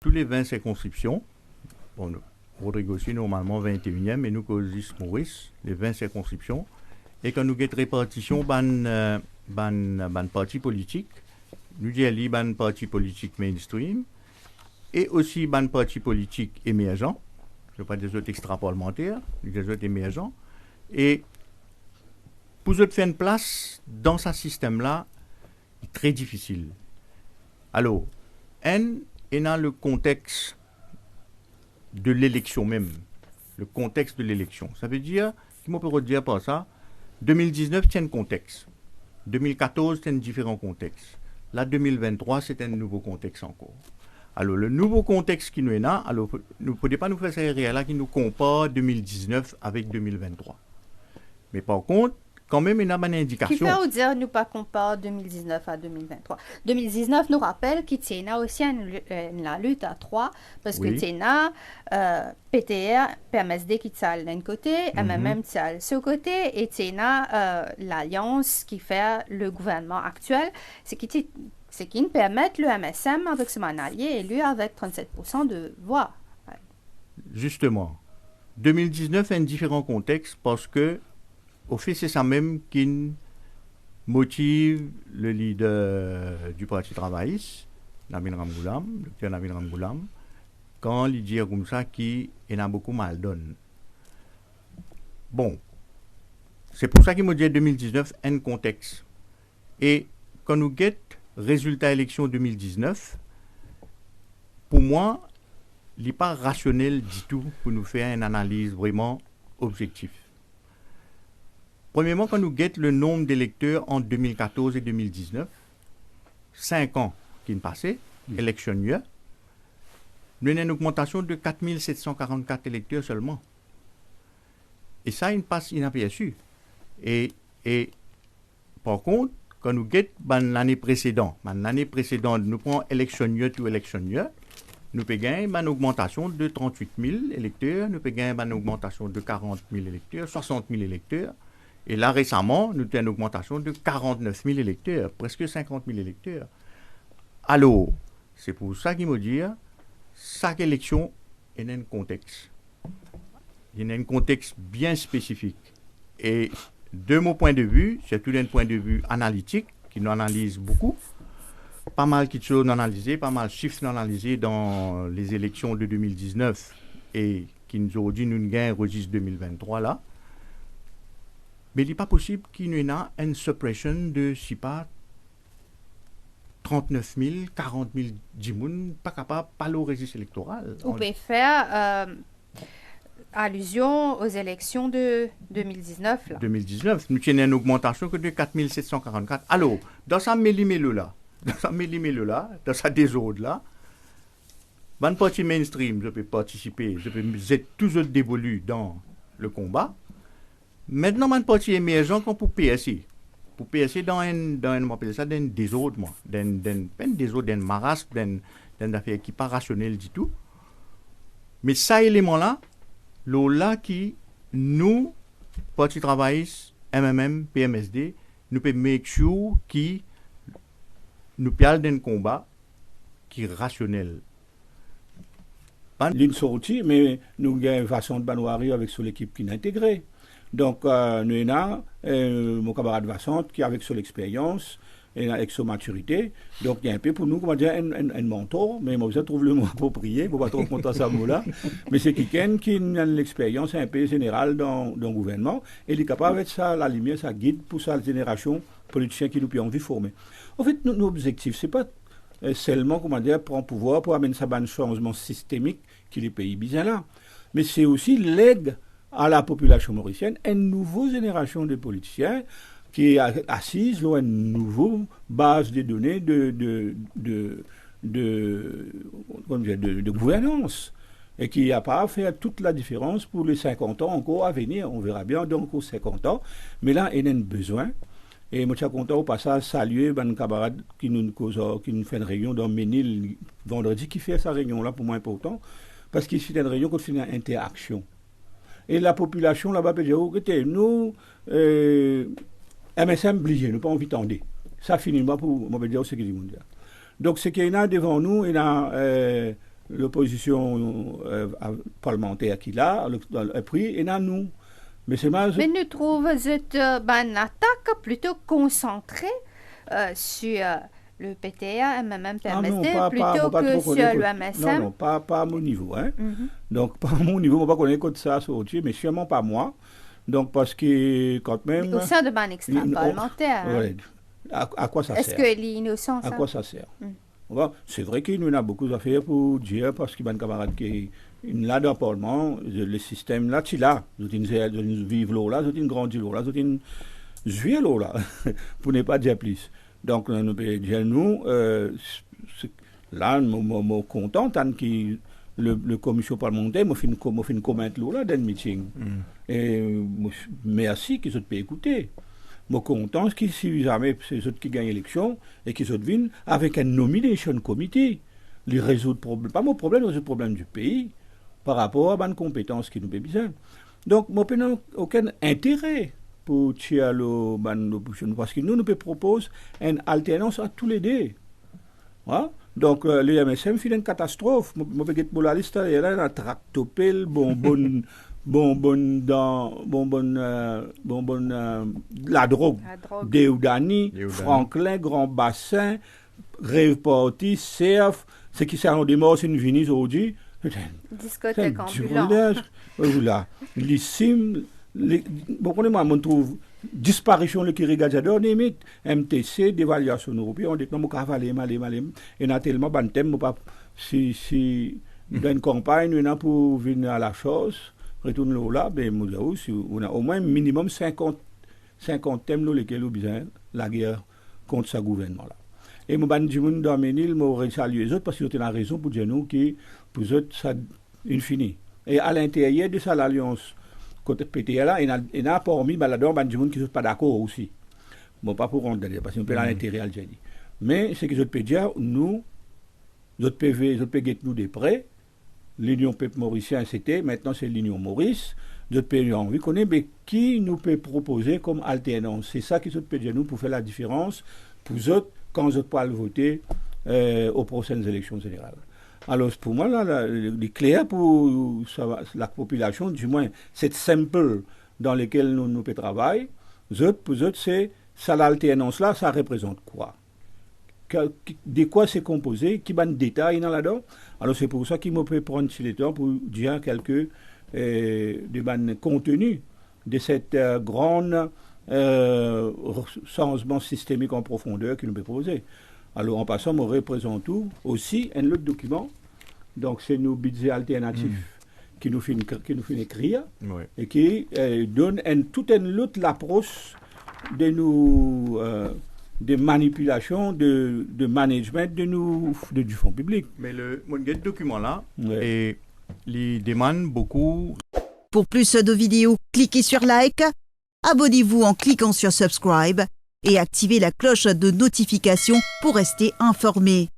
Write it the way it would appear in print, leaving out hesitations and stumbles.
tous les 20 circonscriptions, bon, Rodrigo aussi normalement 21e, et nous causis Maurice, les 20 circonscriptions, et quand nous avons répartition, ban parti politique, nous disons ban parti politique mainstream, et aussi ban parti politique émergent, je ne pas des autres extra-parlementaires, des autres émergents, et pour eux faire une place dans ce système-là, très difficile. Alors, N est dans le contexte de l'élection même. Le contexte de l'élection. Ça veut dire, si on peut dire par ça, 2019, c'est un contexte. 2014, c'est un différent contexte. Là, 2023, c'est un nouveau contexte encore. Alors, le nouveau contexte qui nous est là, alors, nous ne pouvons pas nous faire ça là qui nous compare 2019 avec 2023. Mais par contre, quand même, il y a une indication. Qui fait dire nous pas comparer 2019 à 2023. 2019 nous rappelle qu'il y a aussi la lutte à trois, parce que il y a PTR, PMSD qui tient d'un côté, MMM tient de ce côté, et il y a l'alliance qui fait le gouvernement actuel, c'est qui permet le MSM avec son allié élu avec 37% de voix. Justement, 2019 est un différent contexte parce que au fait, c'est ça même qui motive le leader du Parti travailliste, Nabil Ramgoulam, le docteur Nabil Ramgoulam, quand il dit comme ça qu'il a beaucoup mal donné. Bon, c'est pour ça qu'il me dit 2019 un contexte. Et quand nous guettons résultat élection 2019, pour moi, il n'est pas rationnel du tout pour nous faire une analyse vraiment objective. Premièrement, quand nous guettons le nombre d'électeurs en 2014 et 2019, 5 ans qui ont passé, élection year, nous avons une augmentation de 4744 électeurs seulement. Et ça, il passe inaperçu. Et par contre, quand nous guettons l'année précédente, nous prenons élection year to élection year, nous payons une augmentation de 38 000 électeurs, nous payons une augmentation de 40 000 électeurs, 60 000 électeurs. Et là, récemment, nous avons une augmentation de 49 000 électeurs, presque 50 000 électeurs. Alors, c'est pour ça qu'il me dit, chaque élection, il y a un contexte. Il y a un contexte bien spécifique. Et de mon point de vue, c'est tout d'un point de vue analytique, qui nous analyse beaucoup, pas mal de choses analysées, pas mal de chiffres analysés dans les élections de 2019 et qui nous ont dit nous gagnons un registre 2023 là. Mais il n'est pas possible qu'il y ait une suppression de, si pas, 39 000, 40 000 djimoun, pas capable, pas le registre électoral. On peut faire allusion aux élections de 2019. Là. 2019, nous avons une augmentation que de 4 744. Alors, dans sa méli-mélo là, dans sa désordre là, dans le parti mainstream, je peux participer, je peux être toujours dévolu dans le combat. Maintenant, mon parti émergent comme pour PSC. Pour PSC, dans un désordre, d'un marasme, d'une affaire qui n'est pas rationnelle du tout. Mais ça élément-là, là qui, nous, parti travailliste, MMM, PMSD, nous pouvons make sure qui nous parle d'un combat qui est rationnel. L'une sortie, mais nous avons une façon de banouari avec l'équipe qui est intégrée. Donc, nous avons mon camarade Vassant qui, avec son expérience et avec son maturité, donc il y a un peu pour nous, comment dire, un mentor, mais moi, je trouve le mot approprié, pour pas trop compter ça mot-là, mais c'est quelqu'un qui a l'expérience un peu générale dans le gouvernement, et il est capable de ça, la lumière, ça guide pour sa génération politicien qui nous peut envie de former. En fait, nos objectifs, c'est pas seulement, comment dire, prendre pouvoir pour amener ça un changement systémique qui les pays bien là, mais c'est aussi l'aide à la population mauricienne, une nouvelle génération de politiciens qui est assise sur une nouvelle base de données de gouvernance et qui a pas fait toute la différence pour les 50 ans encore à venir. On verra bien donc aux 50 ans. Mais là, il y a un besoin. Et moi, je suis content au passage saluer un camarade qui nous fait une réunion dans Ménil vendredi, qui fait sa réunion-là pour moi important, parce qu'il fait une réunion qui fait une interaction. Et la population là-bas peut dire, écoutez, nous, MSM obligé, nous pas envie d'attendre. Ça finit pas pour, moi, dire, ce qu'il dit mondial. Donc, ce qu'il y a devant nous, il y a l'opposition parlementaire qu'il a, le prix, et dans nous. Mais nous trouvons cette attaque plutôt concentrée sur le PTA, MMM, PMSD, plutôt que sur le MSM. Non, pas à mon niveau. Hein. Donc, pas à mon niveau, je ne vais pas connaître ça sur autre, mais sûrement pas moi. Donc, parce que quand même... Au sein de ban extra-parlementaire. Ouais. À quoi ça sert? Est-ce qu'il est innocent, ça? À quoi ça sert? C'est vrai qu'il y a beaucoup d'affaires pour dire, parce qu'il y a des camarades qui là dans le Parlement, le système là, tu l'as. Vous vivre là, vous grandi là, vous jouer là, pour ne pas dire plus. Donc, nous pouvons dire, nous, là, je suis content que le commission parlementaire m'a fait une commentaire là dans le meeting. Et merci qu'ils ont pu écouter. Je suis content que si jamais c'est eux qui gagnent l'élection et qu'ils ont viennent avec un nomination committee, ils résoudent pas mon problème, ils résoudent le problème du pays par rapport à une compétence qui nous fait besoin. Donc, je n'ai aucun intérêt pour tirer l'opposition parce que nous proposons une alternance à tous les deux. Voilà. Donc, le MSM fait une catastrophe. Je vais pour la liste, il y a un tractopelle, la drogue, Deoudani, Franklin, Grand Bassin, Rêve Party, Cerf, ce qui servent des morts, c'est une vinise aujourd'hui. Discothèque ambulante. Voilà. Les cimes, on trouve disparition le qui regarde limite MTC d'évaluation européenne on dit non moi cavaler mal et n'a tellement ban thème pas si dans une campagne on a pour venir à la chose retourne là ben on a au moins minimum 50 thèmes là lesquels on besoin la guerre contre ce gouvernement là et moi ban du monde dans Ménil m'aurait salué les autres parce qu'ils ont la raison pour dire nous que pour eux ça infini et à l'intérieur de ça l'alliance côté PTA là, il y a parmi baladons, il y a des gens qui ne sont pas d'accord aussi. Bon, pas pour rendre parce qu'on peut l'intérêt à l'Algérie. Mais ce que je peux dire, nous, notre PV, notre PG nous des prêts, l'Union Peuple Mauricien c'était, maintenant c'est l'Union Maurice, notre pays on connaît, mais qui nous peut proposer comme alternance? C'est ça qui se peut dire nous pour faire la différence pour eux quand ils parlent voter aux prochaines élections générales. Alors, pour moi, là, il est clair pour la population, du moins, cette simple dans laquelle nous pouvons travailler. Pour eux, c'est ça, l'alternance-là, ça représente quoi? De quoi c'est composé? Qui va de détails là-dedans? Alors, c'est pour ça qu'il me peut prendre le temps pour dire quelques contenus de cette grande changement systémique en profondeur qu'il nous peut proposer. Alors, en passant, nous représentons aussi un autre document. Donc, c'est nos budgets alternatifs qui nous fait écrire et qui donne toute une autre approche de nous de manipulation, de management du fonds public. Mais le document-là, il demande beaucoup. Pour plus de vidéos, cliquez sur like, abonnez-vous en cliquant sur subscribe et activez la cloche de notification pour rester informé.